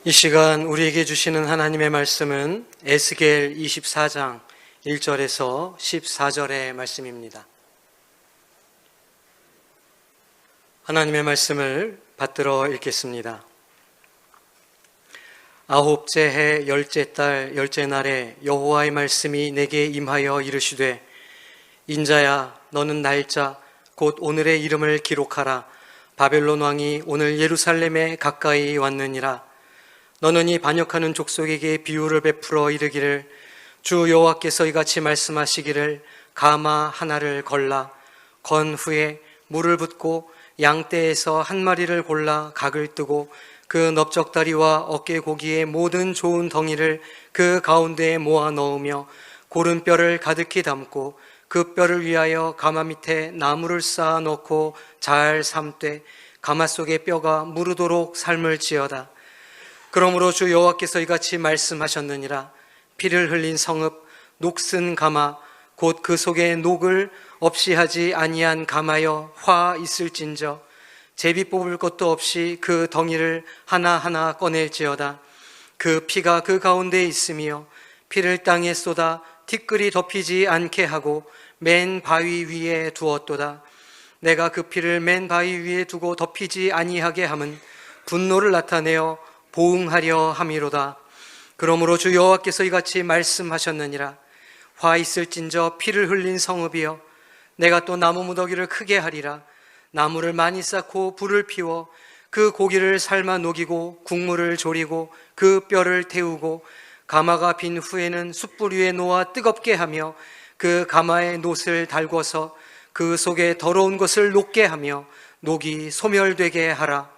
이 시간 우리에게 주시는 하나님의 말씀은 에스겔 24장 1절에서 14절의 말씀입니다. 하나님의 말씀을 받들어 읽겠습니다. 아홉째 해 열째 달 열째 날에 여호와의 말씀이 내게 임하여 이르시되, 인자야, 너는 날짜 곧 오늘의 이름을 기록하라. 바벨론 왕이 오늘 예루살렘에 가까이 왔느니라. 너는 이 반역하는 족속에게 비유를 베풀어 이르기를, 주 여호와께서 이같이 말씀하시기를, 가마 하나를 걸라. 건 후에 물을 붓고 양떼에서 한 마리를 골라 각을 뜨고 그 넓적다리와 어깨 고기의 모든 좋은 덩이를 그 가운데에 모아 넣으며 고른 뼈를 가득히 담고 그 뼈를 위하여 가마 밑에 나무를 쌓아 넣고 잘 삶되 가마 속의 뼈가 무르도록 삶을지어다. 그러므로 주 여호와께서 이같이 말씀하셨느니라. 피를 흘린 성읍 녹슨 가마 곧 그 속에 녹을 없이 하지 아니한 가마여 화 있을진저 제비 뽑을 것도 없이 그 덩이를 하나하나 꺼낼지어다. 그 피가 그 가운데에 있으며 피를 땅에 쏟아 티끌이 덮이지 않게 하고 맨 바위 위에 두었도다. 내가 그 피를 맨 바위 위에 두고 덮이지 아니하게 함은 분노를 나타내어 보응하려 함이로다. 그러므로 주 여호와께서 이같이 말씀하셨느니라. 화 있을진저 피를 흘린 성읍이여, 내가 또 나무 무더기를 크게 하리라. 나무를 많이 쌓고 불을 피워 그 고기를 삶아 녹이고 국물을 졸이고 그 뼈를 태우고 가마가 빈 후에는 숯불 위에 놓아 뜨겁게 하며 그 가마에 놋을 달궈서 그 속에 더러운 것을 녹게 하며 녹이 소멸되게 하라.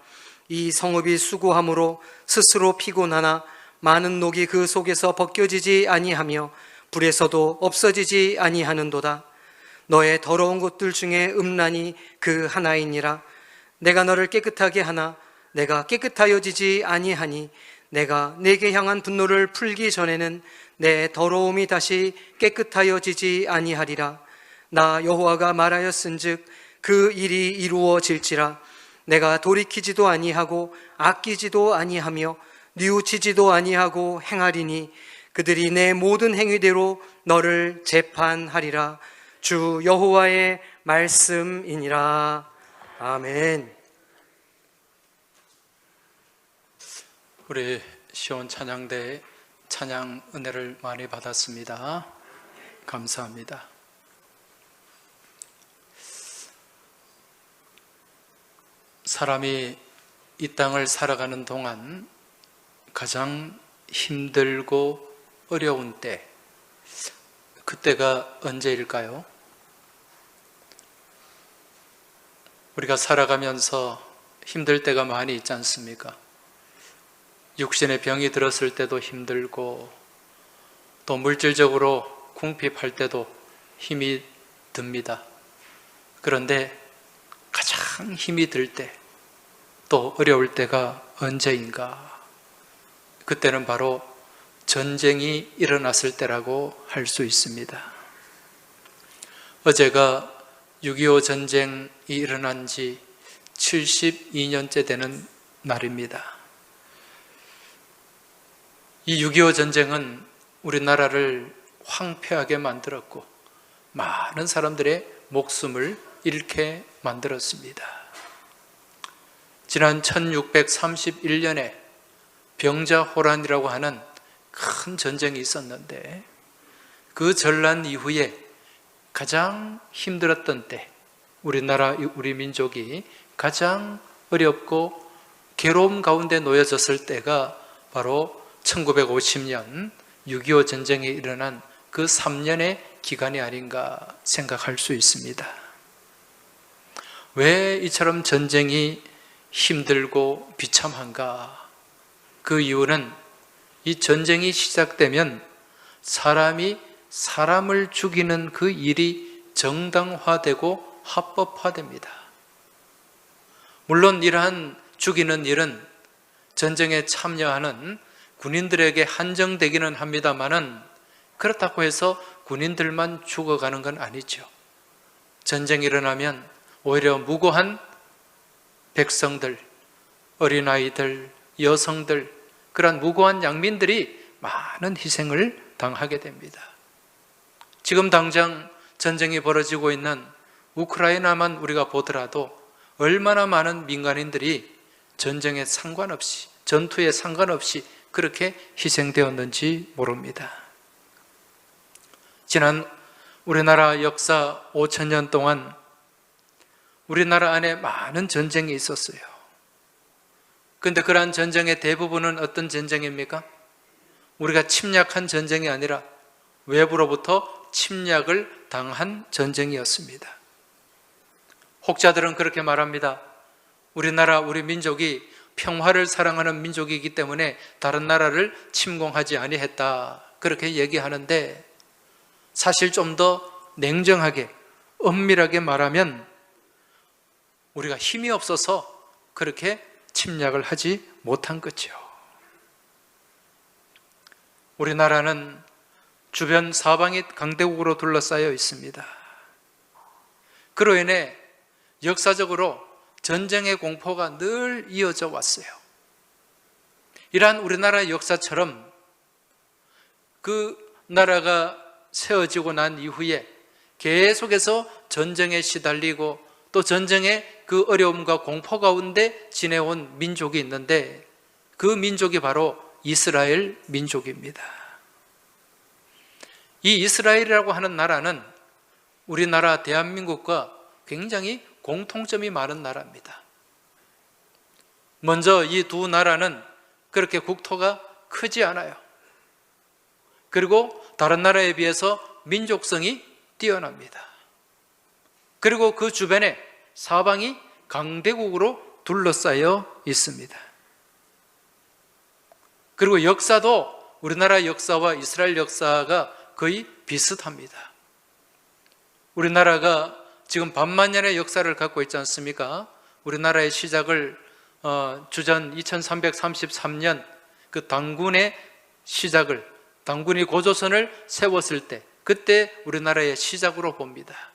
이 성읍이 수고함으로 스스로 피곤하나 많은 녹이 그 속에서 벗겨지지 아니하며 불에서도 없어지지 아니하는도다. 너의 더러운 것들 중에 음란이 그 하나이니라. 내가 너를 깨끗하게 하나 내가 깨끗하여지지 아니하니 내가 내게 향한 분노를 풀기 전에는 내 더러움이 다시 깨끗하여지지 아니하리라. 나 여호와가 말하였은즉 그 일이 이루어질지라. 내가 돌이키지도 아니하고 아끼지도 아니하며 뉘우치지도 아니하고 행하리니 그들이 내 모든 행위대로 너를 재판하리라. 주 여호와의 말씀이니라. 아멘. 우리 시온 찬양대 찬양 은혜를 많이 받았습니다. 감사합니다. 사람이 이 땅을 살아가는 동안 가장 힘들고 어려운 때, 그때가 언제일까요? 우리가 살아가면서 힘들 때가 많이 있지 않습니까? 육신의 병이 들었을 때도 힘들고, 또 물질적으로 궁핍할 때도 힘이 듭니다. 그런데 가장 힘이 들 때, 또 어려울 때가 언제인가? 그때는 바로 전쟁이 일어났을 때라고 할 수 있습니다. 어제가 6.25 전쟁이 일어난 지 72년째 되는 날입니다. 이 6.25 전쟁은 우리나라를 황폐하게 만들었고 많은 사람들의 목숨을 잃게 만들었습니다. 지난 1631년에 병자호란이라고 하는 큰 전쟁이 있었는데, 그 전란 이후에 가장 힘들었던 때, 우리나라, 우리 민족이 가장 어렵고 괴로움 가운데 놓여졌을 때가 바로 1950년 6.25 전쟁이 일어난 그 3년의 기간이 아닌가 생각할 수 있습니다. 왜 이처럼 전쟁이 힘들고 비참한가? 그 이유는 이 전쟁이 시작되면 사람이 사람을 죽이는 그 일이 정당화되고 합법화됩니다. 물론 이러한 죽이는 일은 전쟁에 참여하는 군인들에게 한정되기는 합니다마는 그렇다고 해서 군인들만 죽어가는 건 아니죠. 전쟁이 일어나면 오히려 무고한 백성들, 어린아이들, 여성들, 그러한 무고한 양민들이 많은 희생을 당하게 됩니다. 지금 당장 전쟁이 벌어지고 있는 우크라이나만 우리가 보더라도 얼마나 많은 민간인들이 전쟁에 상관없이, 전투에 상관없이 그렇게 희생되었는지 모릅니다. 지난 우리나라 역사 5,000년 동안 우리나라 안에 많은 전쟁이 있었어요. 그런데 그러한 전쟁의 대부분은 어떤 전쟁입니까? 우리가 침략한 전쟁이 아니라 외부로부터 침략을 당한 전쟁이었습니다. 혹자들은 그렇게 말합니다. 우리나라, 우리 민족이 평화를 사랑하는 민족이기 때문에 다른 나라를 침공하지 아니했다, 그렇게 얘기하는데, 사실 좀 더 냉정하게 엄밀하게 말하면 우리가 힘이 없어서 그렇게 침략을 하지 못한 거죠. 우리나라는 주변 사방이 강대국으로 둘러싸여 있습니다. 그로 인해 역사적으로 전쟁의 공포가 늘 이어져 왔어요. 이러한 우리나라 역사처럼 그 나라가 세워지고 난 이후에 계속해서 전쟁에 시달리고 또 전쟁의 그 어려움과 공포 가운데 지내온 민족이 있는데, 그 민족이 바로 이스라엘 민족입니다. 이 이스라엘이라고 하는 나라는 우리나라 대한민국과 굉장히 공통점이 많은 나라입니다. 먼저 이 두 나라는 그렇게 국토가 크지 않아요. 그리고 다른 나라에 비해서 민족성이 뛰어납니다. 그리고 그 주변에 사방이 강대국으로 둘러싸여 있습니다. 그리고 역사도 우리나라 역사와 이스라엘 역사가 거의 비슷합니다. 우리나라가 지금 반만년의 역사를 갖고 있지 않습니까? 우리나라의 시작을 주전 2333년 그 단군의 시작을, 단군이 고조선을 세웠을 때, 그때 우리나라의 시작으로 봅니다.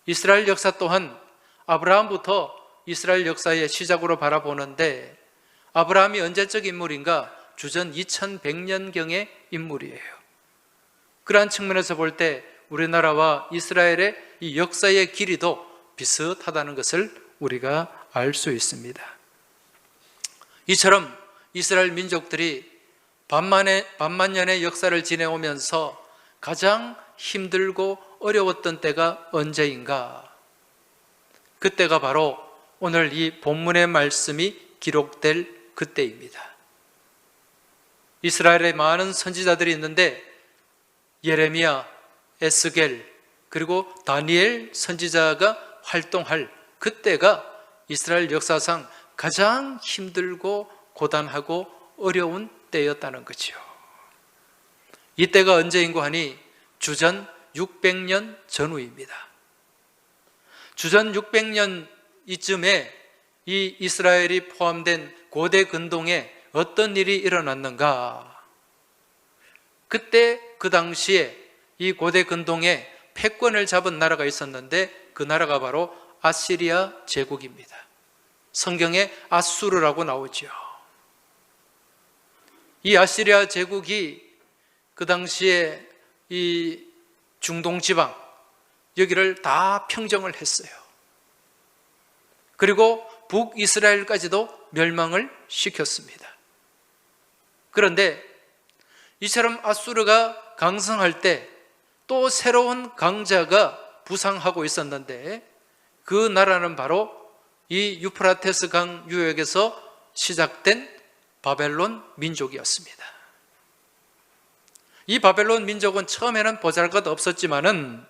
이스라엘 역사 또한 아브라함부터 이스라엘 역사의 시작으로 바라보는데, 아브라함이 언제적 인물인가? 주전 2100년경의 인물이에요. 그러한 측면에서 볼 때 우리나라와 이스라엘의 이 역사의 길이도 비슷하다는 것을 우리가 알 수 있습니다. 이처럼 이스라엘 민족들이 반만년의 역사를 지내오면서 가장 힘들고 어려웠던 때가 언제인가? 그때가 바로 오늘 이 본문의 말씀이 기록될 그때입니다. 이스라엘에 많은 선지자들이 있는데 예레미야, 에스겔, 그리고 다니엘 선지자가 활동할 그때가 이스라엘 역사상 가장 힘들고 고단하고 어려운 때였다는 거죠. 이때가 언제인고 하니 주전 600년 전후입니다. 주전 600년 이쯤에 이 이스라엘이 포함된 고대 근동에 어떤 일이 일어났는가? 그때 그 당시에 이 고대 근동에 패권을 잡은 나라가 있었는데, 그 나라가 바로 아시리아 제국입니다. 성경에 아수르라고 나오죠. 이 아시리아 제국이 그 당시에 이 중동 지방 여기를 다 평정을 했어요. 그리고 북이스라엘까지도 멸망을 시켰습니다. 그런데 이처럼 아수르가 강성할 때 또 새로운 강자가 부상하고 있었는데, 그 나라는 바로 이 유프라테스 강 유역에서 시작된 바벨론 민족이었습니다. 이 바벨론 민족은 처음에는 보잘것 없었지만은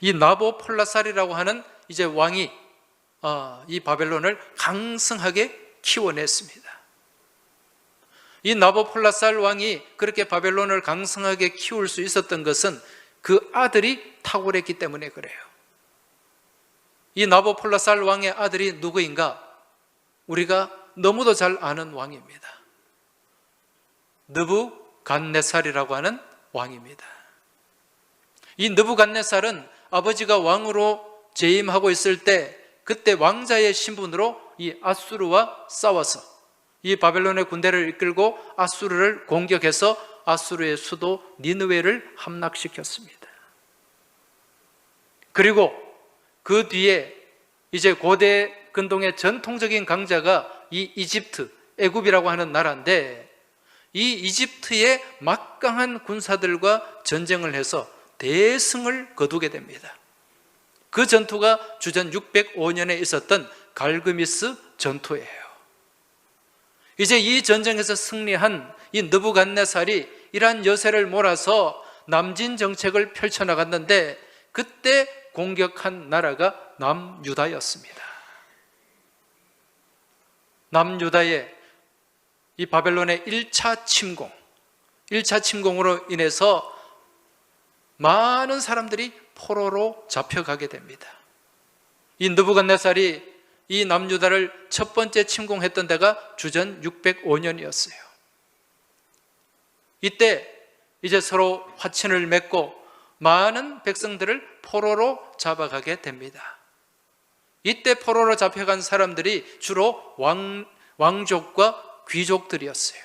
이 나보폴라살이라고 하는 이제 왕이 이 바벨론을 강성하게 키워냈습니다. 이 나보폴라살 왕이 그렇게 바벨론을 강성하게 키울 수 있었던 것은 그 아들이 탁월했기 때문에 그래요. 이 나보폴라살 왕의 아들이 누구인가? 우리가 너무도 잘 아는 왕입니다. 느부갓네살이라고 하는 왕입니다. 이 느부갓네살은 아버지가 왕으로 재임하고 있을 때 그때 왕자의 신분으로 이 아수르와 싸워서 이 바벨론의 군대를 이끌고 아수르를 공격해서 아수르의 수도 니느웨를 함락시켰습니다. 그리고 그 뒤에 이제 고대 근동의 전통적인 강자가 이 이집트, 애굽이라고 하는 나라인데, 이 이집트의 막강한 군사들과 전쟁을 해서 대승을 거두게 됩니다. 그 전투가 주전 605년에 있었던 갈그미스 전투예요. 이제 이 전쟁에서 승리한 이 느부갓네살이 이러한 여세를 몰아서 남진 정책을 펼쳐나갔는데, 그때 공격한 나라가 남유다였습니다. 남유다의 이 바벨론의 1차 침공으로 인해서 많은 사람들이 포로로 잡혀가게 됩니다. 이 느부갓네살이 이 남유다를 첫 번째 침공했던 데가 주전 605년이었어요. 이때 이제 서로 화친을 맺고 많은 백성들을 포로로 잡아가게 됩니다. 이때 포로로 잡혀간 사람들이 주로 왕족과 귀족들이었어요.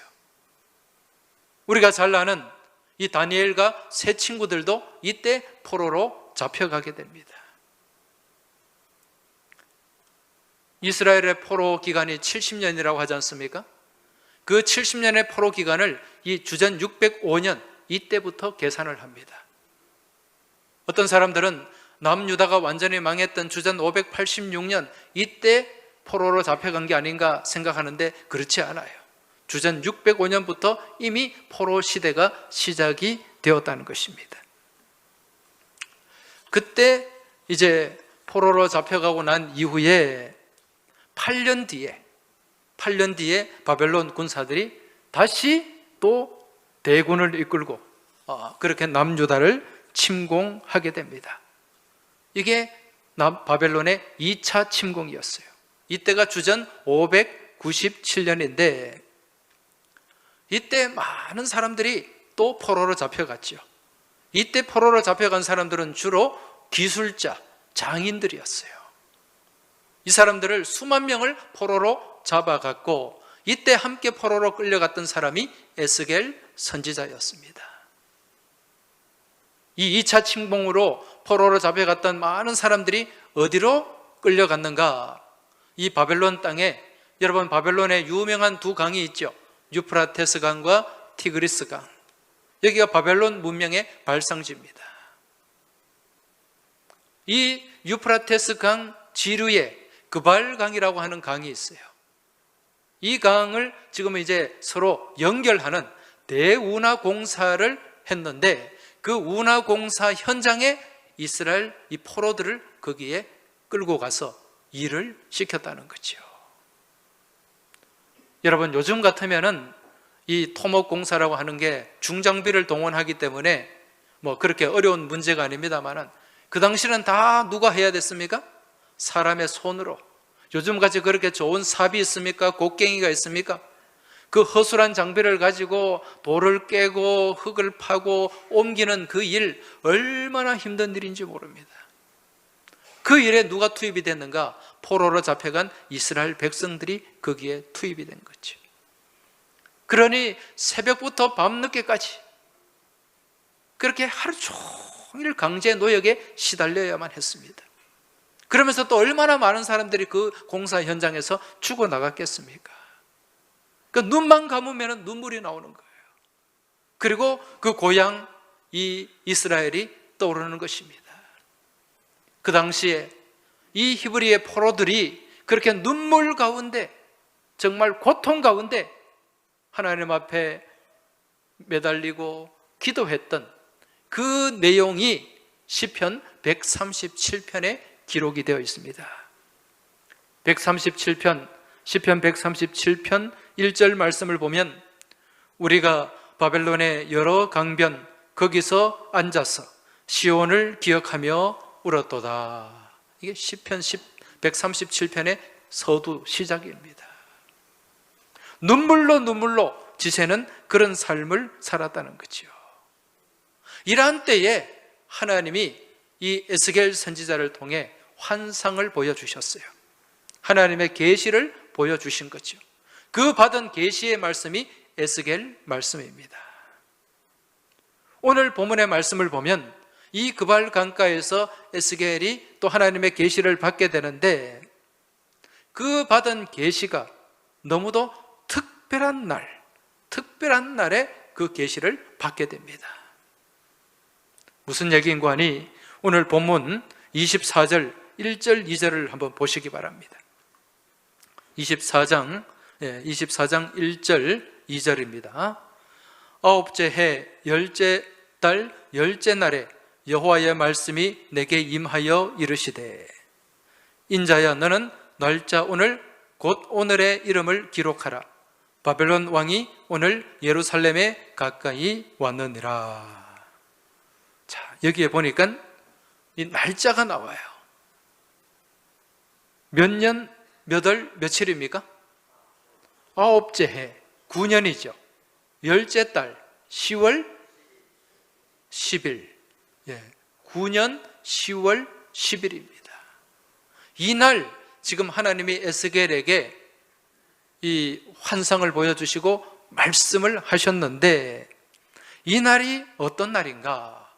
우리가 잘 아는 이 다니엘과 세 친구들도 이때 포로로 잡혀가게 됩니다. 이스라엘의 포로 기간이 70년이라고 하지 않습니까? 그 70년의 포로 기간을 이 주전 605년 이때부터 계산을 합니다. 어떤 사람들은 남유다가 완전히 망했던 주전 586년 이때 포로로 잡혀간 게 아닌가 생각하는데 그렇지 않아요. 주전 605년부터 이미 포로 시대가 시작이 되었다는 것입니다. 그때 이제 포로로 잡혀가고 난 이후에 8년 뒤에 바벨론 군사들이 다시 또 대군을 이끌고 그렇게 남유다를 침공하게 됩니다. 이게 바벨론의 2차 침공이었어요. 이때가 주전 597년인데 이때 많은 사람들이 또 포로로 잡혀갔죠. 이때 포로로 잡혀간 사람들은 주로 기술자, 장인들이었어요. 이 사람들을 수만 명을 포로로 잡아갔고 이때 함께 포로로 끌려갔던 사람이 에스겔 선지자였습니다. 이 2차 침공으로 포로로 잡혀갔던 많은 사람들이 어디로 끌려갔는가? 이 바벨론 땅에, 여러분 바벨론에 유명한 두 강이 있죠. 유프라테스 강과 티그리스 강. 여기가 바벨론 문명의 발상지입니다. 이 유프라테스 강 지류에 그발 강이라고 하는 강이 있어요. 이 강을 지금 이제 서로 연결하는 대운하 공사를 했는데 그 운하 공사 현장에 이스라엘 이 포로들을 거기에 끌고 가서 일을 시켰다는 거죠. 여러분 요즘 같으면은 이 토목 공사라고 하는 게 중장비를 동원하기 때문에 뭐 그렇게 어려운 문제가 아닙니다만은 그 당시는 다 누가 해야 됐습니까? 사람의 손으로. 요즘같이 그렇게 좋은 삽이 있습니까? 곡괭이가 있습니까? 그 허술한 장비를 가지고 돌을 깨고 흙을 파고 옮기는 그 일 얼마나 힘든 일인지 모릅니다. 그 일에 누가 투입이 됐는가? 포로로 잡혀간 이스라엘 백성들이 거기에 투입이 된 거죠. 그러니 새벽부터 밤늦게까지 그렇게 하루 종일 강제 노역에 시달려야만 했습니다. 그러면서 또 얼마나 많은 사람들이 그 공사 현장에서 죽어나갔겠습니까? 그 눈만 감으면 눈물이 나오는 거예요. 그리고 그 고향 이 이스라엘이 떠오르는 것입니다. 그 당시에 이 히브리의 포로들이 그렇게 눈물 가운데 정말 고통 가운데 하나님 앞에 매달리고 기도했던 그 내용이 시편 137편에 기록이 되어 있습니다. 137편, 시편 137편 1절 말씀을 보면 우리가 바벨론의 여러 강변 거기서 앉아서 시온을 기억하며 울었도다. 이게 시편 137편의 서두 시작입니다. 눈물로 지새는 그런 삶을 살았다는 거죠. 이러한 때에 하나님이 이 에스겔 선지자를 통해 환상을 보여주셨어요. 하나님의 계시를 보여주신 거죠. 그 받은 계시의 말씀이 에스겔 말씀입니다. 오늘 본문의 말씀을 보면 이 그발 강가에서 에스겔이 또 하나님의 계시를 받게 되는데, 그 받은 계시가 너무도 특별한 날에 그 계시를 받게 됩니다. 무슨 얘기인가 하니 오늘 본문 24절 1절 2절을 한번 보시기 바랍니다. 24장 1절 2절입니다. 아홉째 해 열째 달 열째 날에 여호와의 말씀이 내게 임하여 이르시되, 인자야 너는 날짜 오늘 곧 오늘의 이름을 기록하라. 바벨론 왕이 오늘 예루살렘에 가까이 왔느니라. 자, 여기에 보니까 이 날짜가 나와요. 몇 년, 몇 월, 며칠입니까? 아홉째 해, 9년이죠. 열째 달, 10월 10일. 9년 10월 10일입니다. 이날 지금 하나님이 에스겔에게 이 환상을 보여주시고 말씀을 하셨는데, 이 날이 어떤 날인가?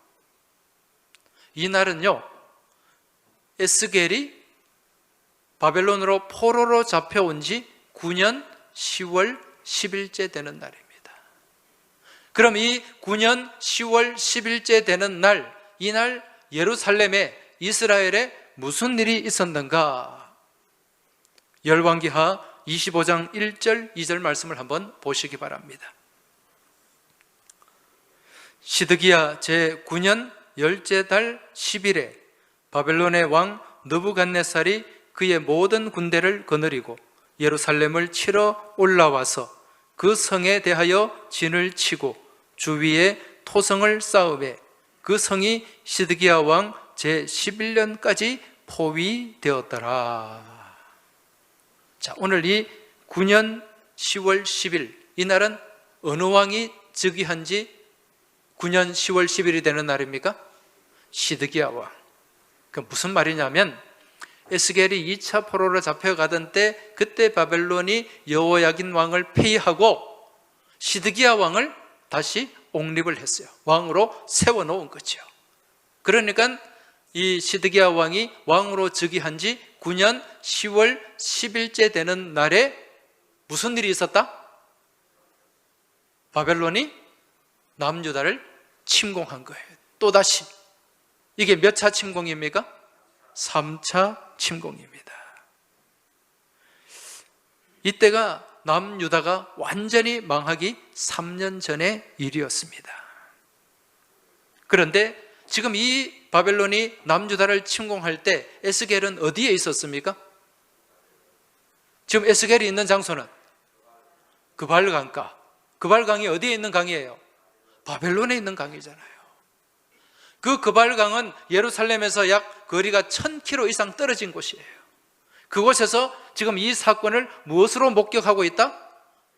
이 날은요, 에스겔이 바벨론으로 포로로 잡혀온 지 9년 10월 10일째 되는 날입니다. 그럼 이 9년 10월 10일째 되는 날, 이날 예루살렘에, 이스라엘에 무슨 일이 있었는가? 열왕기하 25장 1절 2절 말씀을 한번 보시기 바랍니다. 시드기야 제9년 열째 달 10일에 바벨론의 왕 느부갓네살이 그의 모든 군대를 거느리고 예루살렘을 치러 올라와서 그 성에 대하여 진을 치고 주위에 토성을 쌓으매 그 성이 시드기야 왕 제11년까지 포위되었더라. 자, 오늘 이 9년 10월 10일, 이날은 어느 왕이 즉위한 지 9년 10월 10일이 되는 날입니까? 시드기야 왕. 그 무슨 말이냐면, 에스겔이 2차 포로로 잡혀가던 때, 그때 바벨론이 여호야긴 왕을 폐위하고 시드기야 왕을 다시 옹립을 했어요. 왕으로 세워놓은 거죠. 그러니까 이 시드기야 왕이 왕으로 즉위한 지 9년 10월 10일째 되는 날에 무슨 일이 있었다? 바벨론이 남유다를 침공한 거예요. 또다시. 이게 몇 차 침공입니까? 3차 침공입니다. 이때가 남유다가 완전히 망하기 3년 전의 일이었습니다. 그런데 지금 이 바벨론이 남유다를 침공할 때 에스겔은 어디에 있었습니까? 지금 에스겔이 있는 장소는 그발강가. 그발강이 어디에 있는 강이에요? 바벨론에 있는 강이잖아요. 그 그발강은 예루살렘에서 약 거리가 1000km 이상 떨어진 곳이에요. 그곳에서 지금 이 사건을 무엇으로 목격하고 있다?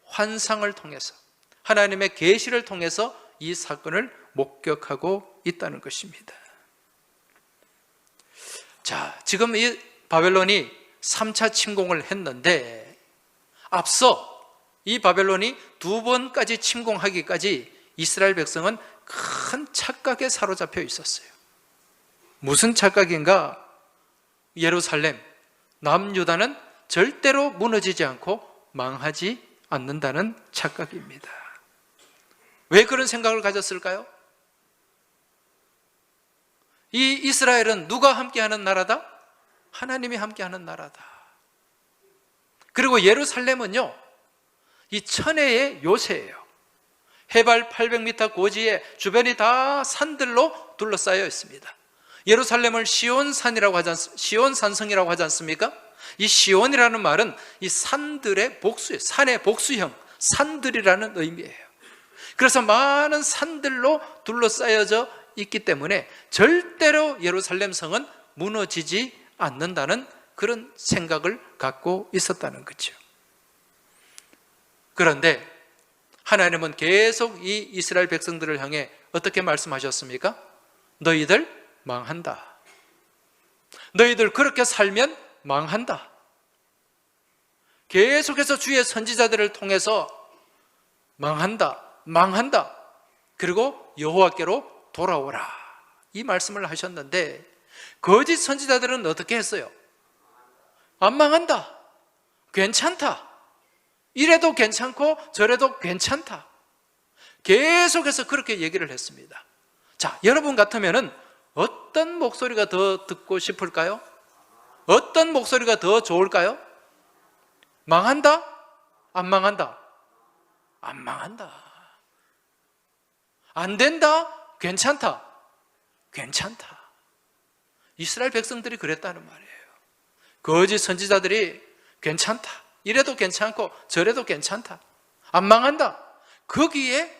환상을 통해서, 하나님의 계시를 통해서 이 사건을 목격하고 있다는 것입니다. 자, 지금 이 바벨론이 3차 침공을 했는데, 앞서 이 바벨론이 2번까지 침공하기까지 이스라엘 백성은 큰 착각에 사로잡혀 있었어요. 무슨 착각인가? 예루살렘, 남유다는 절대로 무너지지 않고 망하지 않는다는 착각입니다. 왜 그런 생각을 가졌을까요? 이 이스라엘은 누가 함께하는 나라다? 하나님이 함께하는 나라다. 그리고 예루살렘은요, 이 천혜의 요새예요. 해발 800m 고지에 주변이 다 산들로 둘러싸여 있습니다. 예루살렘을 시온 산성이라고 하지 않습니까? 이 시온이라는 말은 이 산들의 복수예요. 산의 복수형, 산들이라는 의미예요. 그래서 많은 산들로 둘러싸여져 있기 때문에 절대로 예루살렘 성은 무너지지 않는다는 그런 생각을 갖고 있었다는 거죠. 그런데 하나님은 계속 이 이스라엘 백성들을 향해 어떻게 말씀하셨습니까? 너희들 망한다. 너희들 그렇게 살면 망한다. 계속해서 주의 선지자들을 통해서 망한다, 망한다, 그리고 여호와께로 돌아오라, 이 말씀을 하셨는데, 거짓 선지자들은 어떻게 했어요? 안 망한다, 괜찮다, 이래도 괜찮고 저래도 괜찮다, 계속해서 그렇게 얘기를 했습니다. 자, 여러분 같으면은 어떤 목소리가 더 듣고 싶을까요? 어떤 목소리가 더 좋을까요? 망한다? 안 망한다? 안 망한다. 안 된다? 괜찮다? 괜찮다. 이스라엘 백성들이 그랬다는 말이에요. 거짓 선지자들이 괜찮다, 이래도 괜찮고 저래도 괜찮다, 안 망한다, 거기에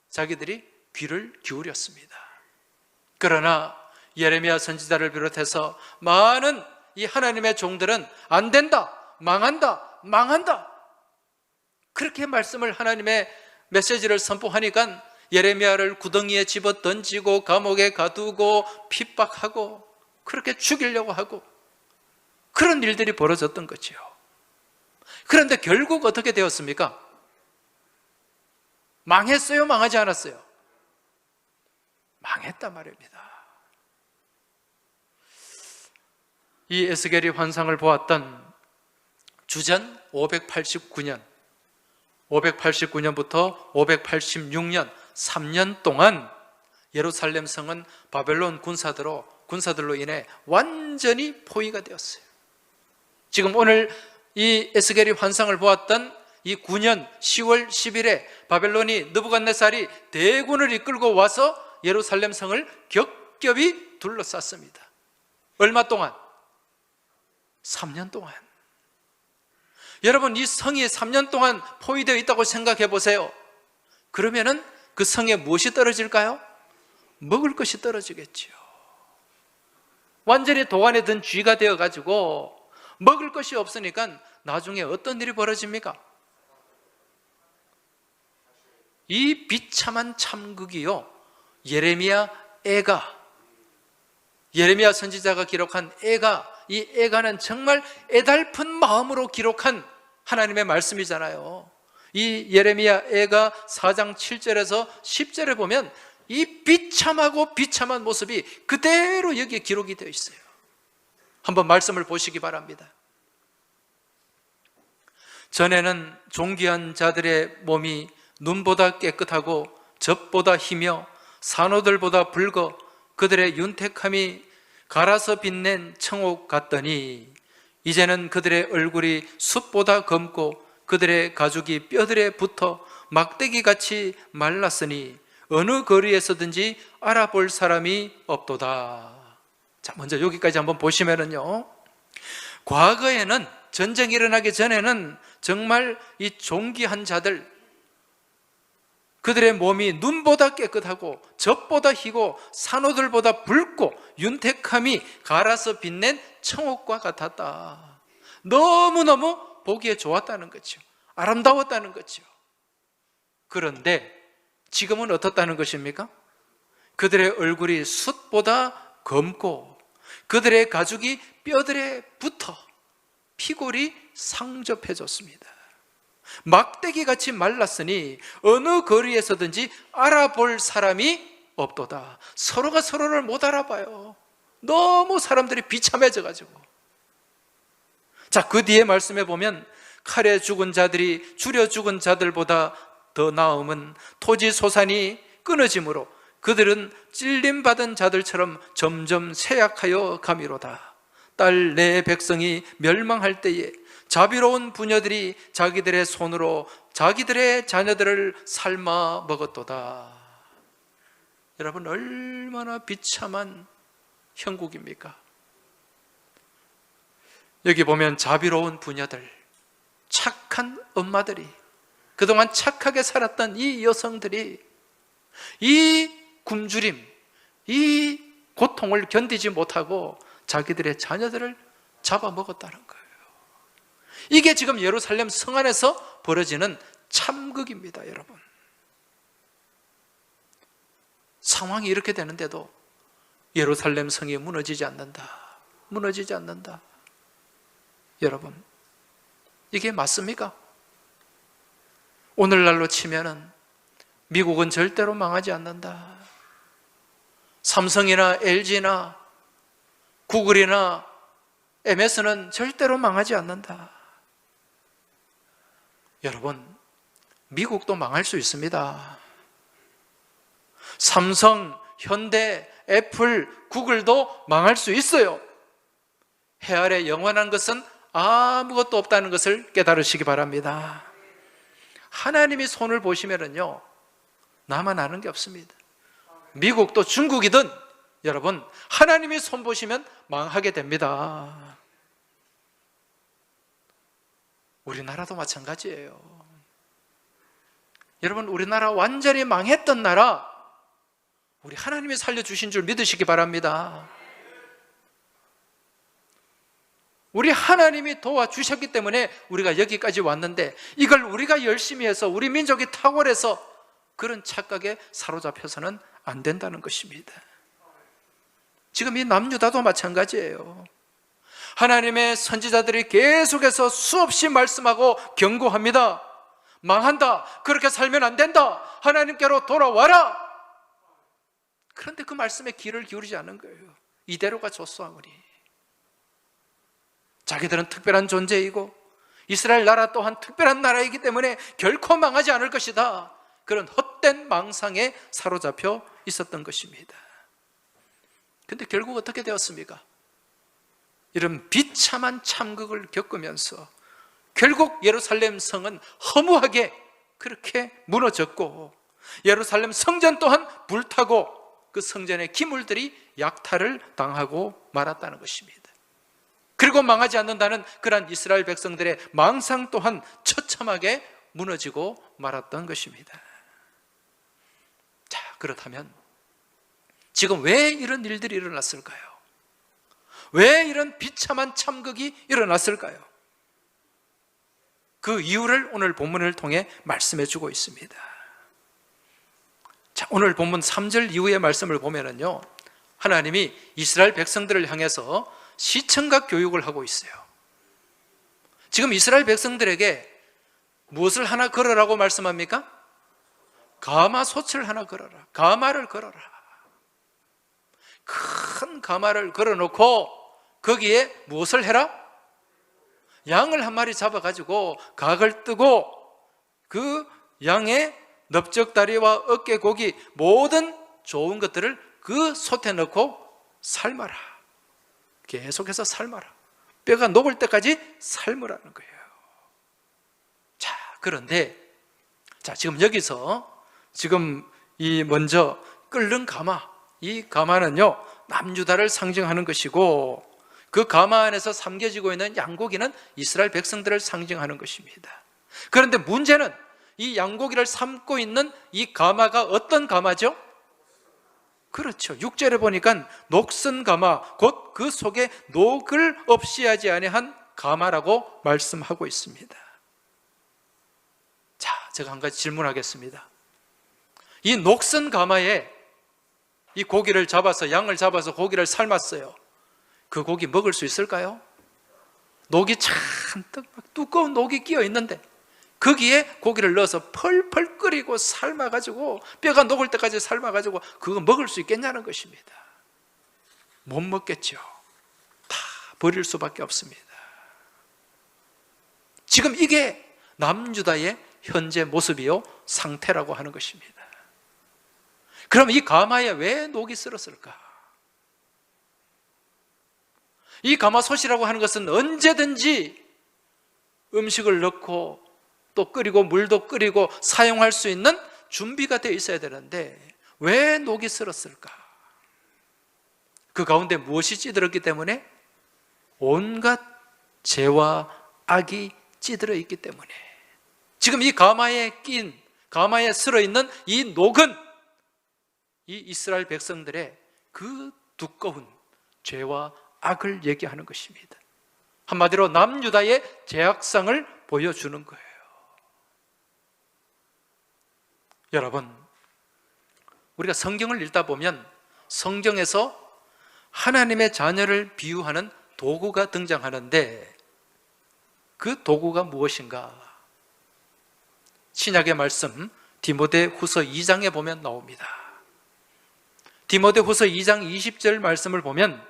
자기들이 귀를 기울였습니다. 그러나 예레미야 선지자를 비롯해서 많은 이 하나님의 종들은 안 된다, 망한다, 망한다, 그렇게 말씀을, 하나님의 메시지를 선포하니까 예레미야를 구덩이에 집어 던지고 감옥에 가두고 핍박하고 그렇게 죽이려고 하고 그런 일들이 벌어졌던 거죠. 그런데 결국 어떻게 되었습니까? 망했어요, 망하지 않았어요? 망했단 말입니다. 이 에스겔이 환상을 보았던 주전 589년부터 586년 3년 동안 예루살렘 성은 바벨론 군사들로 인해 완전히 포위가 되었어요. 지금 오늘 이 에스겔이 환상을 보았던 이 9년 10월 10일에 바벨론이 느부갓네살이 대군을 이끌고 와서 예루살렘 성을 겹겹이 둘러쌌습니다. 얼마 동안? 3년 동안. 여러분, 이 성이 3년 동안 포위되어 있다고 생각해 보세요. 그러면은 그 성에 무엇이 떨어질까요? 먹을 것이 떨어지겠죠. 완전히 도안에 든 쥐가 되어가지고 먹을 것이 없으니까 나중에 어떤 일이 벌어집니까? 이 비참한 참극이요, 예레미야 선지자가 기록한 이 애가는 정말 애달픈 마음으로 기록한 하나님의 말씀이잖아요. 이 예레미야 애가 4장 7절에서 10절에 보면 이 비참하고 비참한 모습이 그대로 여기에 기록이 되어 있어요. 한번 말씀을 보시기 바랍니다. 전에는 존귀한 자들의 몸이 눈보다 깨끗하고 젖보다 희며 산호들보다 붉어 그들의 윤택함이 갈아서 빛낸 청옥 같더니 이제는 그들의 얼굴이 숯보다 검고 그들의 가죽이 뼈들에 붙어 막대기같이 말랐으니 어느 거리에서든지 알아볼 사람이 없도다. 자, 먼저 여기까지 한번 보시면은요, 과거에는, 전쟁이 일어나기 전에는 정말 이 존귀한 자들, 그들의 몸이 눈보다 깨끗하고 젖보다 희고 산호들보다 붉고 윤택함이 갈아서 빛낸 청옥과 같았다. 너무너무 보기에 좋았다는 거죠. 아름다웠다는 거죠. 그런데 지금은 어떻다는 것입니까? 그들의 얼굴이 숯보다 검고 그들의 가죽이 뼈들에 붙어 피골이 상접해졌습니다. 막대기같이 말랐으니 어느 거리에서든지 알아볼 사람이 없도다. 서로가 서로를 못 알아봐요. 너무 사람들이 비참해져가지고. 자, 그 뒤에 말씀해 보면 칼에 죽은 자들이 줄여 죽은 자들보다 더 나음은 토지 소산이 끊어짐으로 그들은 찔림받은 자들처럼 점점 쇠약하여 가미로다. 딸 내 백성이 멸망할 때에 자비로운 부녀들이 자기들의 손으로 자기들의 자녀들을 삶아 먹었도다. 여러분, 얼마나 비참한 형국입니까? 여기 보면 자비로운 부녀들, 착한 엄마들이, 그동안 착하게 살았던 이 여성들이 이 굶주림, 이 고통을 견디지 못하고 자기들의 자녀들을 잡아먹었다는 거예요. 이게 지금 예루살렘 성 안에서 벌어지는 참극입니다, 여러분. 상황이 이렇게 되는데도 예루살렘 성이 무너지지 않는다. 무너지지 않는다. 여러분, 이게 맞습니까? 오늘날로 치면은 미국은 절대로 망하지 않는다. 삼성이나 LG나 구글이나 MS는 절대로 망하지 않는다. 여러분, 미국도 망할 수 있습니다. 삼성, 현대, 애플, 구글도 망할 수 있어요. 해 아래 영원한 것은 아무것도 없다는 것을 깨달으시기 바랍니다. 하나님이 손을 보시면은요, 나만 아는 게 없습니다. 미국도 중국이든 여러분, 하나님이 손 보시면 망하게 됩니다. 우리나라도 마찬가지예요. 여러분, 우리나라 완전히 망했던 나라, 우리 하나님이 살려주신 줄 믿으시기 바랍니다. 우리 하나님이 도와주셨기 때문에 우리가 여기까지 왔는데, 이걸 우리가 열심히 해서 우리 민족이 탁월해서 그런 착각에 사로잡혀서는 안 된다는 것입니다. 지금 이 남유다도 마찬가지예요. 하나님의 선지자들이 계속해서 수없이 말씀하고 경고합니다. 망한다, 그렇게 살면 안 된다, 하나님께로 돌아와라. 그런데 그 말씀에 귀를 기울이지 않는 거예요. 이대로가 좋소 아무리. 자기들은 특별한 존재이고 이스라엘 나라 또한 특별한 나라이기 때문에 결코 망하지 않을 것이다, 그런 헛된 망상에 사로잡혀 있었던 것입니다. 근데 결국 어떻게 되었습니까? 이런 비참한 참극을 겪으면서 결국 예루살렘 성은 허무하게 그렇게 무너졌고, 예루살렘 성전 또한 불타고 그 성전의 기물들이 약탈을 당하고 말았다는 것입니다. 그리고 망하지 않는다는 그러한 이스라엘 백성들의 망상 또한 처참하게 무너지고 말았던 것입니다. 자, 그렇다면 지금 왜 이런 일들이 일어났을까요? 왜 이런 비참한 참극이 일어났을까요? 그 이유를 오늘 본문을 통해 말씀해 주고 있습니다. 자, 오늘 본문 3절 이후의 말씀을 보면은요, 하나님이 이스라엘 백성들을 향해서 시청각 교육을 하고 있어요. 지금 이스라엘 백성들에게 무엇을 하나 걸으라고 말씀합니까? 가마솥을 하나 걸어라. 가마를 걸어라. 큰 가마를 걸어놓고 거기에 무엇을 해라? 양을 한 마리 잡아가지고 각을 뜨고 그 양의 넓적다리와 어깨고기 모든 좋은 것들을 그 솥에 넣고 삶아라. 계속해서 삶아라. 뼈가 녹을 때까지 삶으라는 거예요. 자, 그런데 지금 여기서 지금 이 먼저 끓는 가마, 이 가마는요 남유다를 상징하는 것이고, 그 가마 안에서 삼겨지고 있는 양고기는 이스라엘 백성들을 상징하는 것입니다. 그런데 문제는 이 양고기를 삶고 있는 이 가마가 어떤 가마죠? 그렇죠. 6절에 보니까 녹슨 가마, 곧 그 속에 녹을 없이 하지 아니한 가마라고 말씀하고 있습니다. 자, 제가 한 가지 질문하겠습니다. 이 녹슨 가마에 이 고기를 잡아서, 양을 잡아서 고기를 삶았어요. 그 고기 먹을 수 있을까요? 녹이 잔뜩 두꺼운 녹이 끼어 있는데 거기에 고기를 넣어서 펄펄 끓이고 삶아가지고 뼈가 녹을 때까지 삶아가지고 그거 먹을 수 있겠냐는 것입니다. 못 먹겠죠. 다 버릴 수밖에 없습니다. 지금 이게 남유다의 현재 모습이요 상태라고 하는 것입니다. 그럼 이 가마에 왜 녹이 쓸었을까? 이 가마솥이라고 하는 것은 언제든지 음식을 넣고 또 끓이고 물도 끓이고 사용할 수 있는 준비가 되어 있어야 되는데 왜 녹이 쓸었을까? 그 가운데 무엇이 찌들었기 때문에? 온갖 죄와 악이 찌들어 있기 때문에. 지금 이 가마에 쓸어 있는 이 녹은 이 이스라엘 백성들의 그 두꺼운 죄와 악을 얘기하는 것입니다. 한마디로 남유다의 죄악상을 보여주는 거예요. 여러분, 우리가 성경을 읽다 보면 성경에서 하나님의 자녀를 비유하는 도구가 등장하는데 그 도구가 무엇인가? 신약의 말씀 디모데후서 2장에 보면 나옵니다. 디모데후서 2장 20절 말씀을 보면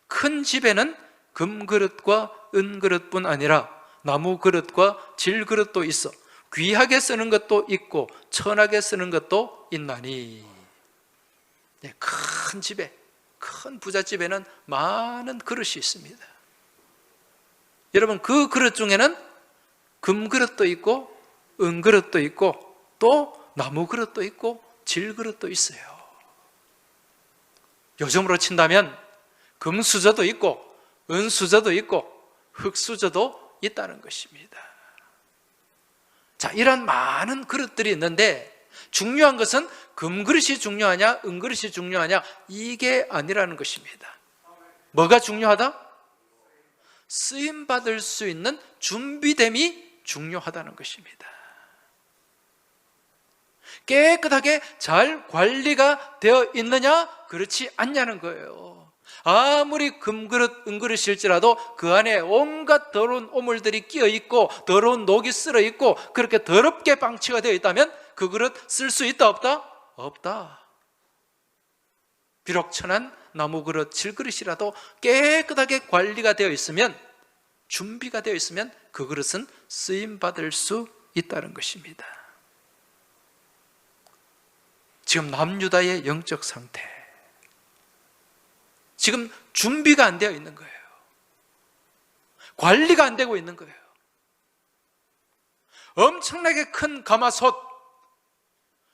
큰 집에는 금그릇과 은그릇뿐 아니라 나무 그릇과 질그릇도 있어 귀하게 쓰는 것도 있고 천하게 쓰는 것도 있나니. 큰 집에, 큰 부잣집에는 많은 그릇이 있습니다. 여러분, 그 그릇 중에는 금그릇도 있고 은그릇도 있고 또 나무 그릇도 있고 질그릇도 있어요. 요즘으로 친다면 금수저도 있고 은수저도 있고 흙수저도 있다는 것입니다. 자, 이런 많은 그릇들이 있는데 중요한 것은 금그릇이 중요하냐 은그릇이 중요하냐 이게 아니라는 것입니다. 뭐가 중요하다? 쓰임받을 수 있는 준비됨이 중요하다는 것입니다. 깨끗하게 잘 관리가 되어 있느냐 그렇지 않냐는 거예요. 아무리 금그릇 은그릇일지라도 그 안에 온갖 더러운 오물들이 끼어 있고 더러운 녹이 쓸어 있고 그렇게 더럽게 방치가 되어 있다면 그 그릇 쓸 수 있다 없다? 없다. 비록 천한 나무 그릇 질그릇이라도 깨끗하게 관리가 되어 있으면, 준비가 되어 있으면 그 그릇은 쓰임받을 수 있다는 것입니다. 지금 남유다의 영적 상태, 지금 준비가 안 되어 있는 거예요. 관리가 안 되고 있는 거예요. 엄청나게 큰 가마솥,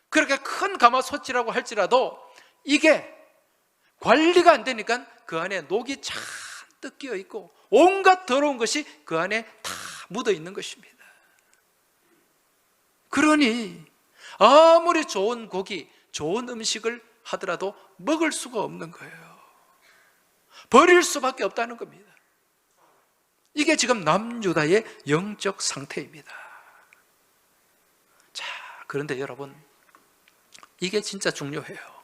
그렇게 큰 가마솥이라고 할지라도 이게 관리가 안 되니까 그 안에 녹이 잔뜩 끼어 있고 온갖 더러운 것이 그 안에 다 묻어 있는 것입니다. 그러니 아무리 좋은 고기, 좋은 음식을 하더라도 먹을 수가 없는 거예요. 버릴 수밖에 없다는 겁니다. 이게 지금 남유다의 영적 상태입니다. 자, 그런데 여러분, 이게 진짜 중요해요.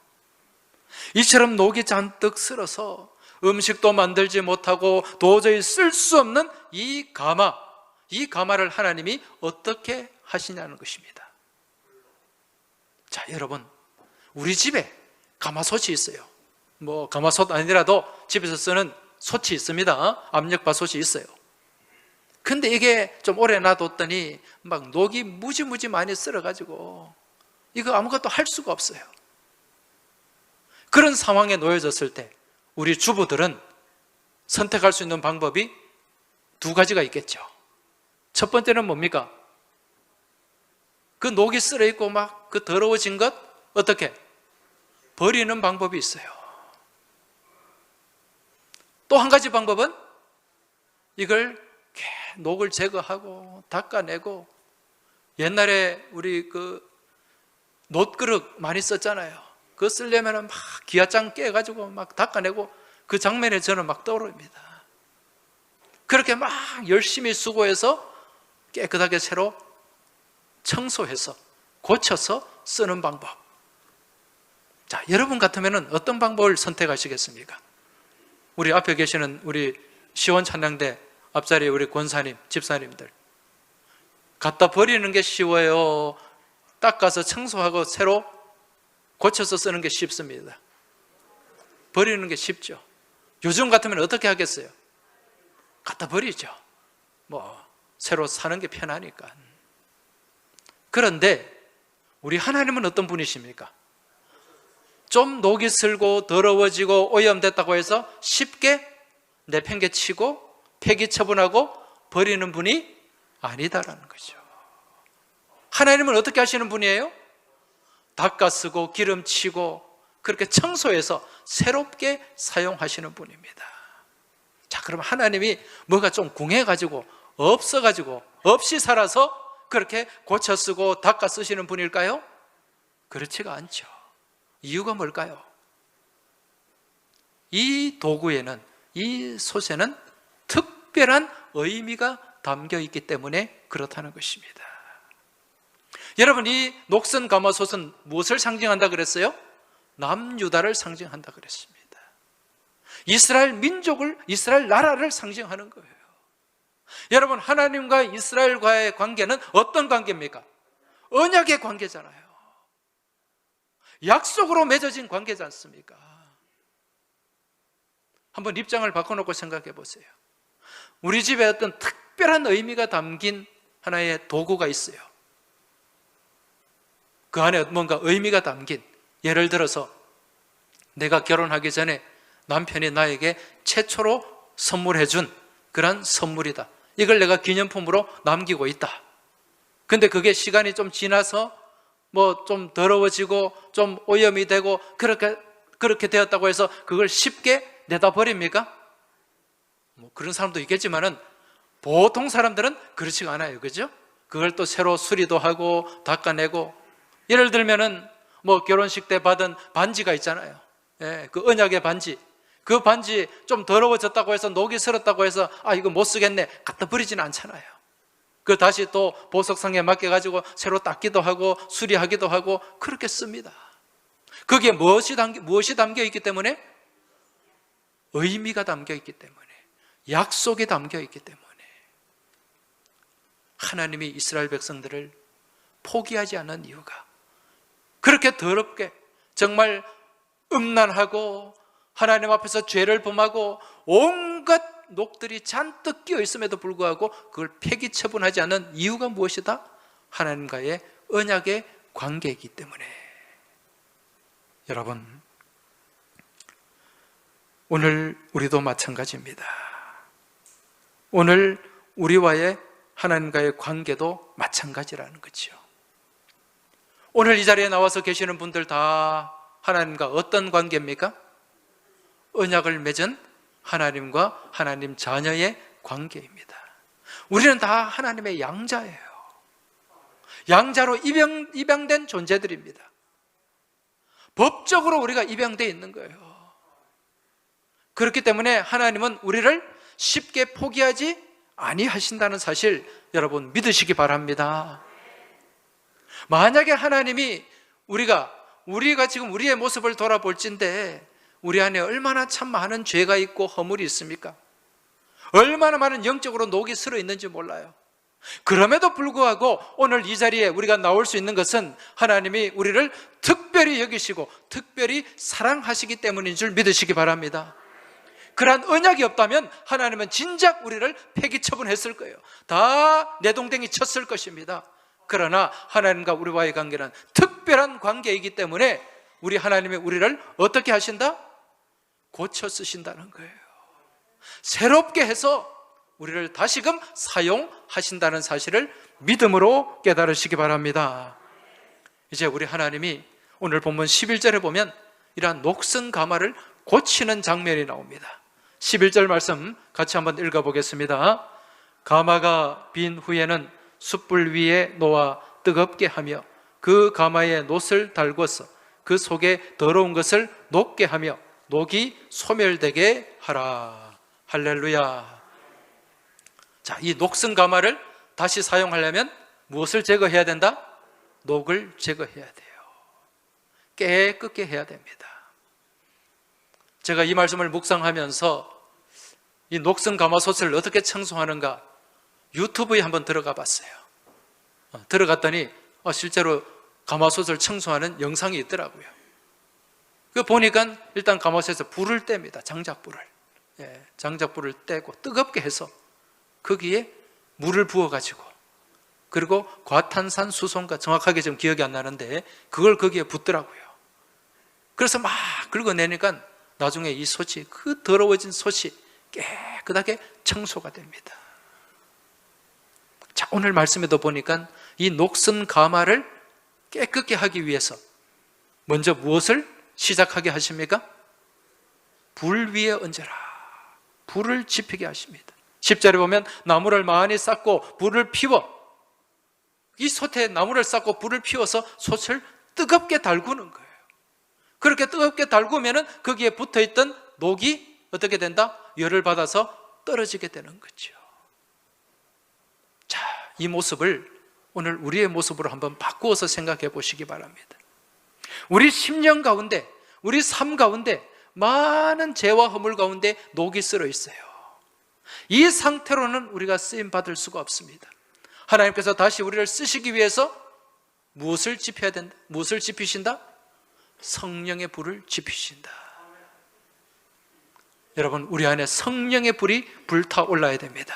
이처럼 녹이 잔뜩 쓸어서 음식도 만들지 못하고 도저히 쓸 수 없는 이 가마를 하나님이 어떻게 하시냐는 것입니다. 자, 여러분, 우리 집에 가마솥이 있어요. 뭐 가마솥 아니라도 집에서 쓰는 솥이 있습니다. 압력밥솥이 있어요. 근데 이게 좀 오래 놔뒀더니 막 녹이 무지무지 많이 쓸어가지고 이거 아무것도 할 수가 없어요. 그런 상황에 놓여졌을 때 우리 주부들은 선택할 수 있는 방법이 두 가지가 있겠죠. 첫 번째는 뭡니까? 그 녹이 쓸어있고 막 그 더러워진 것 어떻게? 버리는 방법이 있어요. 또 한 가지 방법은 이걸 녹을 제거하고 닦아내고, 옛날에 우리 그 놋그릇 많이 썼잖아요. 그거 쓰려면 막 기아장 깨가지고 막 닦아내고, 그 장면에 저는 막 떠오릅니다. 그렇게 막 열심히 수고해서 깨끗하게 새로 청소해서 고쳐서 쓰는 방법. 자, 여러분 같으면 어떤 방법을 선택하시겠습니까? 우리 앞에 계시는 우리 시원 찬양대 앞자리 우리 권사님, 집사님들, 갖다 버리는 게 쉬워요? 닦아서 청소하고 새로 고쳐서 쓰는 게 쉽습니다. 버리는 게 쉽죠. 요즘 같으면 어떻게 하겠어요? 갖다 버리죠. 뭐 새로 사는 게 편하니까. 그런데 우리 하나님은 어떤 분이십니까? 좀 녹이 슬고 더러워지고 오염됐다고 해서 쉽게 내팽개치고 폐기 처분하고 버리는 분이 아니다라는 거죠. 하나님은 어떻게 하시는 분이에요? 닦아 쓰고 기름치고 그렇게 청소해서 새롭게 사용하시는 분입니다. 자, 그럼 하나님이 뭐가 좀 궁해가지고 없어가지고 없이 살아서 그렇게 고쳐 쓰고 닦아 쓰시는 분일까요? 그렇지가 않죠. 이유가 뭘까요? 이 도구에는, 이 솥에는 특별한 의미가 담겨 있기 때문에 그렇다는 것입니다. 여러분, 이 녹슨 가마솥은 무엇을 상징한다 그랬어요? 남유다를 상징한다 그랬습니다. 이스라엘 민족을, 이스라엘 나라를 상징하는 거예요. 여러분, 하나님과 이스라엘과의 관계는 어떤 관계입니까? 언약의 관계잖아요. 약속으로 맺어진 관계지 않습니까? 한번 입장을 바꿔놓고 생각해 보세요. 우리 집에 어떤 특별한 의미가 담긴 하나의 도구가 있어요. 그 안에 뭔가 의미가 담긴, 예를 들어서 내가 결혼하기 전에 남편이 나에게 최초로 선물해 준 그런 선물이다. 이걸 내가 기념품으로 남기고 있다. 근데 그게 시간이 좀 지나서 뭐 좀 더러워지고 좀 오염이 되고 그렇게 되었다고 해서 그걸 쉽게 내다 버립니까? 뭐 그런 사람도 있겠지만은 보통 사람들은 그렇지가 않아요. 그죠? 그걸 또 새로 수리도 하고 닦아내고, 예를 들면은 뭐 결혼식 때 받은 반지가 있잖아요. 예, 그 언약의 반지. 그 반지 좀 더러워졌다고 해서 녹이 슬었다고 해서 이거 못 쓰겠네 갖다 버리지는 않잖아요. 그 다시 또 보석상에 맡겨가지고 새로 닦기도 하고 수리하기도 하고 그렇게 씁니다. 거기에 무엇이 담겨 있기 때문에? 의미가 담겨 있기 때문에, 약속이 담겨 있기 때문에 하나님이 이스라엘 백성들을 포기하지 않은 이유가, 그렇게 더럽게 정말 음란하고 하나님 앞에서 죄를 범하고 온갖 녹들이 잔뜩 끼어 있음에도 불구하고 그걸 폐기 처분하지 않는 이유가 무엇이다? 하나님과의 언약의 관계이기 때문에. 여러분, 오늘 우리도 마찬가지입니다. 오늘 우리와의 하나님과의 관계도 마찬가지라는 거죠. 오늘 이 자리에 나와서 계시는 분들 다 하나님과 어떤 관계입니까? 언약을 맺은 하나님과 하나님 자녀의 관계입니다. 우리는 다 하나님의 양자예요. 양자로 입양된 존재들입니다. 법적으로 우리가 입양되어 있는 거예요. 그렇기 때문에 하나님은 우리를 쉽게 포기하지 아니하신다는 사실 여러분 믿으시기 바랍니다. 만약에 하나님이 우리가 지금 우리의 모습을 돌아볼진데 우리 안에 얼마나 참 많은 죄가 있고 허물이 있습니까? 얼마나 많은 영적으로 녹이 슬어 있는지 몰라요. 그럼에도 불구하고 오늘 이 자리에 우리가 나올 수 있는 것은 하나님이 우리를 특별히 여기시고 특별히 사랑하시기 때문인 줄 믿으시기 바랍니다. 그러한 언약이 없다면 하나님은 진작 우리를 폐기 처분했을 거예요. 다 내동댕이 쳤을 것입니다. 그러나 하나님과 우리와의 관계는 특별한 관계이기 때문에 우리 하나님이 우리를 어떻게 하신다? 고쳐 쓰신다는 거예요. 새롭게 해서 우리를 다시금 사용하신다는 사실을 믿음으로 깨달으시기 바랍니다. 이제 우리 하나님이 오늘 본문 11절에 보면 이러한 녹슨 가마를 고치는 장면이 나옵니다. 11절 말씀 같이 한번 읽어보겠습니다. 가마가 빈 후에는 숯불 위에 놓아 뜨겁게 하며 그 가마에 놋을 달궈서 그 속에 더러운 것을 녹게 하며 녹이 소멸되게 하라. 할렐루야. 자, 이 녹슨 가마를 다시 사용하려면 무엇을 제거해야 된다? 녹을 제거해야 돼요. 깨끗게 해야 됩니다. 제가 이 말씀을 묵상하면서 이 녹슨 가마솥을 어떻게 청소하는가 유튜브에 한번 들어가 봤어요. 들어갔더니 실제로 가마솥을 청소하는 영상이 있더라고요. 그 보니까 일단 가마솥에서 불을 뗍니다. 장작불을. 장작불을 떼고 뜨겁게 해서 거기에 물을 부어가지고 그리고 과탄산 수송가, 정확하게 좀 기억이 안 나는데 그걸 거기에 붓더라고요. 그래서 막 긁어내니까 나중에 이 솥이, 그 더러워진 솥이 깨끗하게 청소가 됩니다. 자, 오늘 말씀에도 보니까 이 녹슨 가마를 깨끗게 하기 위해서 먼저 무엇을 시작하게 하십니까? 불 위에 얹어라. 불을 지피게 하십니다. 10절에 보면 나무를 많이 쌓고 불을 피워, 이 솥에 나무를 쌓고 불을 피워서 솥을 뜨겁게 달구는 거예요. 그렇게 뜨겁게 달구면 거기에 붙어있던 녹이 어떻게 된다? 열을 받아서 떨어지게 되는 거죠. 자, 이 모습을 오늘 우리의 모습으로 한번 바꾸어서 생각해 보시기 바랍니다. 우리 심령 가운데, 우리 삶 가운데 많은 죄와 허물 가운데 녹이 쓸어 있어요. 이 상태로는 우리가 쓰임 받을 수가 없습니다. 하나님께서 다시 우리를 쓰시기 위해서 무엇을 지펴야 된다? 무엇을 지피신다? 성령의 불을 지피신다. 여러분, 우리 안에 성령의 불이 불타올라야 됩니다.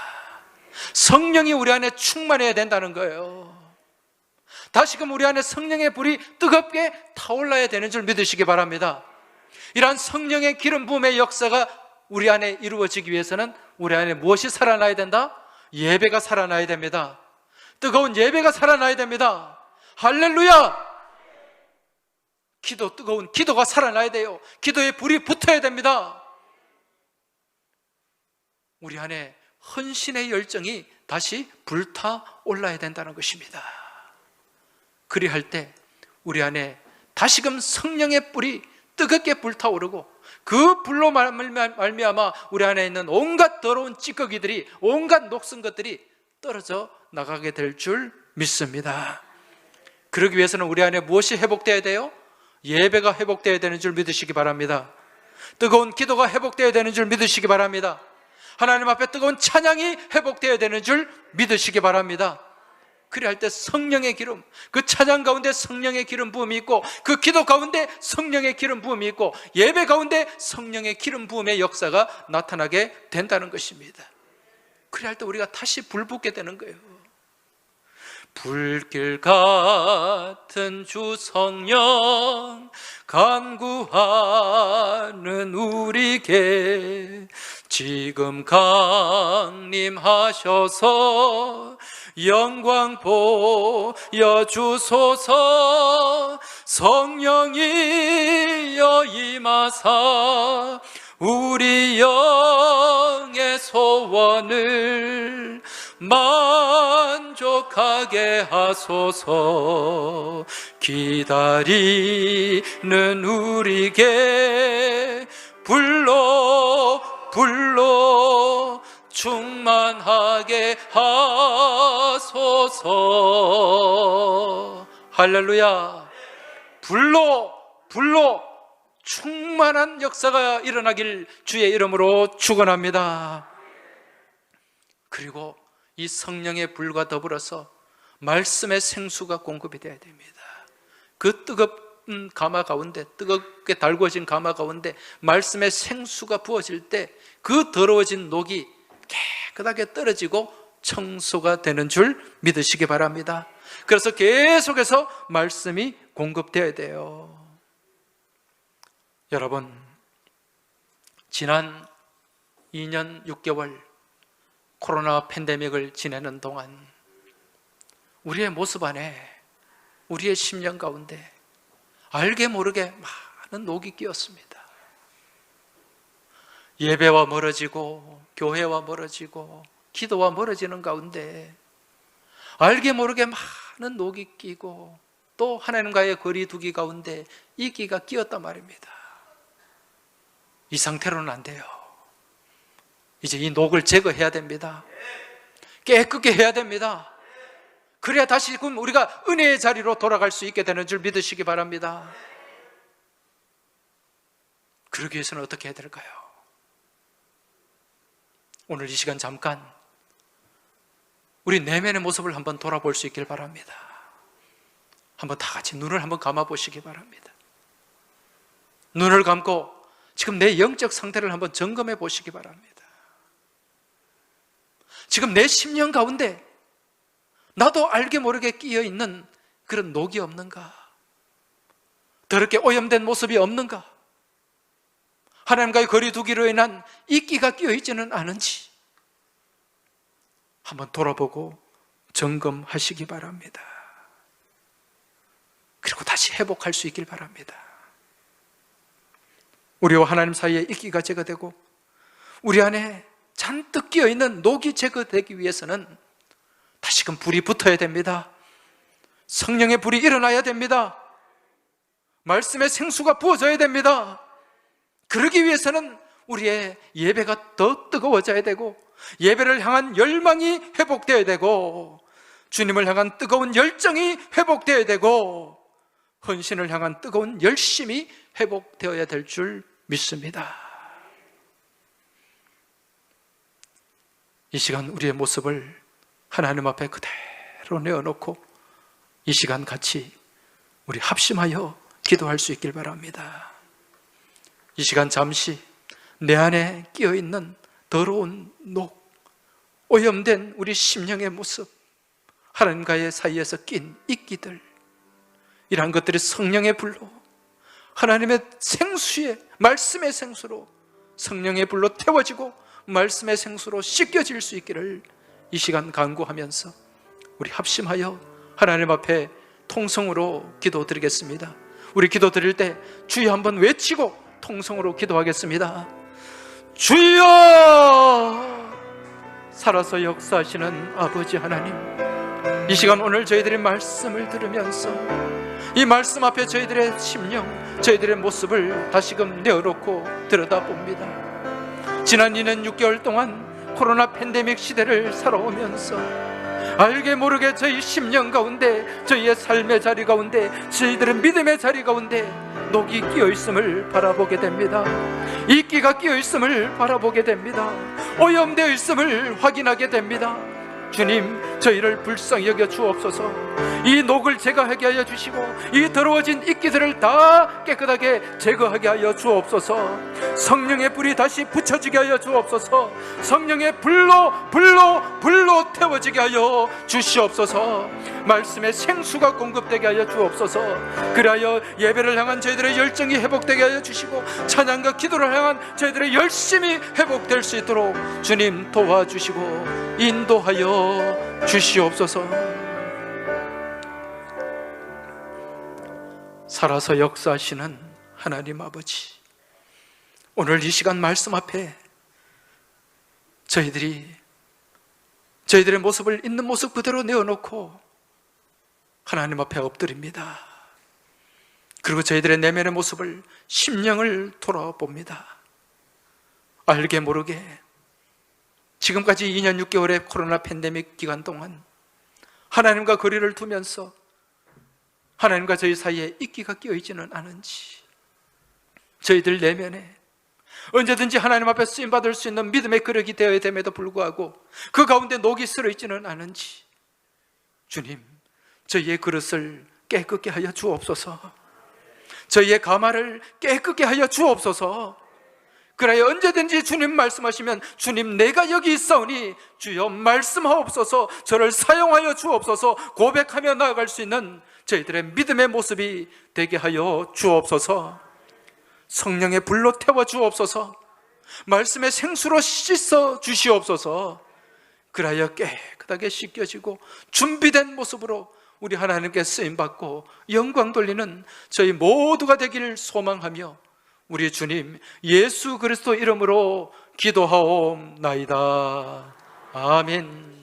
성령이 우리 안에 충만해야 된다는 거예요. 다시금 우리 안에 성령의 불이 뜨겁게 타올라야 되는 줄 믿으시기 바랍니다. 이러한 성령의 기름 부음의 역사가 우리 안에 이루어지기 위해서는 우리 안에 무엇이 살아나야 된다? 예배가 살아나야 됩니다. 뜨거운 예배가 살아나야 됩니다. 할렐루야! 뜨거운 기도가 살아나야 돼요. 기도에 불이 붙어야 됩니다. 우리 안에 헌신의 열정이 다시 불타올라야 된다는 것입니다. 그리할 때 우리 안에 다시금 성령의 불이 뜨겁게 불타오르고 그 불로 말미암아 우리 안에 있는 온갖 더러운 찌꺼기들이, 온갖 녹슨 것들이 떨어져 나가게 될 줄 믿습니다. 그러기 위해서는 우리 안에 무엇이 회복되어야 돼요? 예배가 회복되어야 되는 줄 믿으시기 바랍니다. 뜨거운 기도가 회복되어야 되는 줄 믿으시기 바랍니다. 하나님 앞에 뜨거운 찬양이 회복되어야 되는 줄 믿으시기 바랍니다. 그리할 때 성령의 기름, 그 찬양 가운데 성령의 기름 부음이 있고, 그 기도 가운데 성령의 기름 부음이 있고, 예배 가운데 성령의 기름 부음의 역사가 나타나게 된다는 것입니다. 그리할 때 우리가 다시 불붙게 되는 거예요. 불길 같은 주 성령 간구하는 우리에게 지금 강림하셔서 영광 보여주소서. 성령이여 임하사 우리 영의 소원을 만족하게 하소서. 기다리는 우리에게 불러 충만하게 하소서. 할렐루야. 불로 충만한 역사가 일어나길 주의 이름으로 축원합니다. 그리고 이 성령의 불과 더불어서 말씀의 생수가 공급이 되어야 됩니다. 그 뜨겁은 가마 가운데, 뜨겁게 달궈진 가마 가운데 말씀의 생수가 부어질 때 그 더러워진 녹이 깨끗하게 떨어지고 청소가 되는 줄 믿으시기 바랍니다. 그래서 계속해서 말씀이 공급되어야 돼요. 여러분, 지난 2년 6개월 코로나 팬데믹을 지내는 동안 우리의 모습 안에, 우리의 심령 가운데 알게 모르게 많은 녹이 끼었습니다. 예배와 멀어지고 교회와 멀어지고 기도와 멀어지는 가운데 알게 모르게 많은 녹이 끼고 또 하나님과의 거리 두기 가운데 이끼가 끼었단 말입니다. 이 상태로는 안 돼요. 이제 이 녹을 제거해야 됩니다. 깨끗게 해야 됩니다. 그래야 다시금 우리가 은혜의 자리로 돌아갈 수 있게 되는 줄 믿으시기 바랍니다. 그러기 위해서는 어떻게 해야 될까요? 오늘 이 시간 잠깐 우리 내면의 모습을 한번 돌아볼 수 있길 바랍니다. 한번 다 같이 눈을 한번 감아 보시기 바랍니다. 눈을 감고 지금 내 영적 상태를 한번 점검해 보시기 바랍니다. 지금 내 심령 가운데 나도 알게 모르게 끼어 있는 그런 녹이 없는가? 더럽게 오염된 모습이 없는가? 하나님과의 거리 두기로 인한 이끼가 끼어 있지는 않은지 한번 돌아보고 점검하시기 바랍니다. 그리고 다시 회복할 수 있길 바랍니다. 우리와 하나님 사이에 이끼가 제거되고 우리 안에 잔뜩 끼어 있는 녹이 제거되기 위해서는 다시금 불이 붙어야 됩니다. 성령의 불이 일어나야 됩니다. 말씀의 생수가 부어져야 됩니다. 그러기 위해서는 우리의 예배가 더 뜨거워져야 되고 예배를 향한 열망이 회복되어야 되고 주님을 향한 뜨거운 열정이 회복되어야 되고 헌신을 향한 뜨거운 열심이 회복되어야 될 줄 믿습니다. 이 시간 우리의 모습을 하나님 앞에 그대로 내어놓고 이 시간 같이 우리 합심하여 기도할 수 있길 바랍니다. 이 시간 잠시 내 안에 끼어있는 더러운 오염된 우리 심령의 모습, 하나님과의 사이에서 낀 이끼들, 이러한 것들이 성령의 불로, 하나님의 생수에, 말씀의 생수로, 성령의 불로 태워지고 말씀의 생수로 씻겨질 수 있기를 이 시간 간구하면서 우리 합심하여 하나님 앞에 통성으로 기도드리겠습니다. 우리 기도드릴 때 주여 한번 외치고 통성으로 기도하겠습니다. 주여! 살아서 역사하시는 아버지 하나님, 이 시간 오늘 저희들의 말씀을 들으면서 이 말씀 앞에 저희들의 심령, 저희들의 모습을 다시금 내어놓고 들여다봅니다. 지난 2년 6개월 동안 코로나 팬데믹 시대를 살아오면서 알게 모르게 저희 심령 가운데, 저희의 삶의 자리 가운데, 저희들의 믿음의 자리 가운데 녹이 끼어있음을 바라보게 됩니다. 이끼가 끼어있음을 바라보게 됩니다. 오염되어 있음을 확인하게 됩니다. 주님, 저희를 불쌍히 여겨 주옵소서. 이 녹을 제거하게 하여 주시고 이 더러워진 이끼들을 다 깨끗하게 제거하게 하여 주옵소서. 성령의 불이 다시 붙여지게 하여 주옵소서. 성령의 불로 태워지게 하여 주시옵소서. 말씀의 생수가 공급되게 하여 주옵소서. 그리하여 예배를 향한 저희들의 열정이 회복되게 하여 주시고 찬양과 기도를 향한 저희들의 열심이 회복될 수 있도록 주님 도와주시고 인도하여 주시옵소서. 살아서 역사하시는 하나님 아버지, 오늘 이 시간 말씀 앞에 저희들의 모습을 있는 모습 그대로 내어놓고 하나님 앞에 엎드립니다. 그리고 저희들의 내면의 모습을, 심령을 돌아봅니다. 알게 모르게 지금까지 2년 6개월의 코로나 팬데믹 기간 동안 하나님과 거리를 두면서 하나님과 저희 사이에 이끼가 끼어있지는 않은지, 저희들 내면에 언제든지 하나님 앞에 쓰임받을 수 있는 믿음의 그릇이 되어야 됨에도 불구하고 그 가운데 녹이 쓸어있지는 않은지, 주님, 저희의 그릇을 깨끗게 하여 주옵소서. 저희의 가마를 깨끗게 하여 주옵소서. 그래야 언제든지 주님 말씀하시면 주님 내가 여기 있사오니 주여 말씀하옵소서, 저를 사용하여 주옵소서 고백하며 나아갈 수 있는 저희들의 믿음의 모습이 되게 하여 주옵소서. 성령의 불로 태워 주옵소서. 말씀의 생수로 씻어 주시옵소서. 그래야 깨끗하게 씻겨지고 준비된 모습으로 우리 하나님께 쓰임받고 영광 돌리는 저희 모두가 되기를 소망하며 우리 주님 예수 그리스도 이름으로 기도하옵나이다. 아멘.